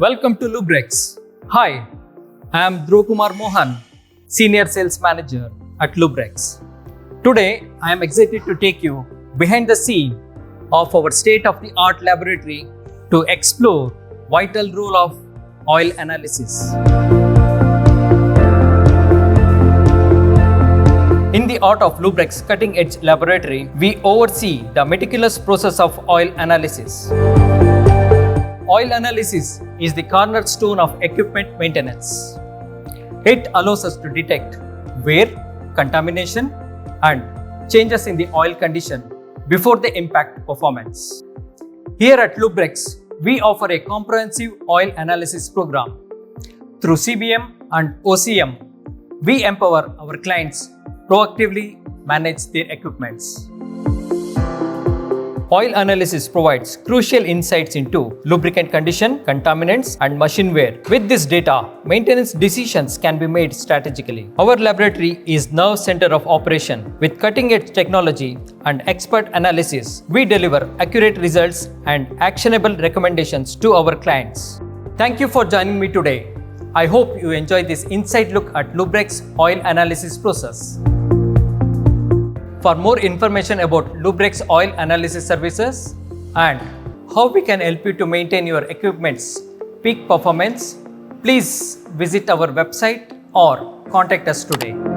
Welcome to Lubrex. Hi, I am Dhura Mohan, Senior Sales Manager at Lubrex. Today, I am excited to take you behind the scene of our state-of-the-art laboratory to explore vital role of oil analysis. In the art of Lubrex cutting-edge laboratory, we oversee the meticulous process of oil analysis. Oil analysis is the cornerstone of equipment maintenance. It allows us to detect wear, contamination, and changes in the oil condition before they impact performance. Here at Lubrex, we offer a comprehensive oil analysis program. Through CBM and OCM, we empower our clients proactively manage their equipments. Oil analysis provides crucial insights into lubricant condition, contaminants, and machine wear. With this data, maintenance decisions can be made strategically. Our laboratory is nerve center of operation. With cutting-edge technology and expert analysis, we deliver accurate results and actionable recommendations to our clients. Thank you for joining me today. I hope you enjoyed this inside look at Lubrex oil analysis process. For more information about Lubrex oil analysis services and how we can help you to maintain your equipment's peak performance, please visit our website or contact us today.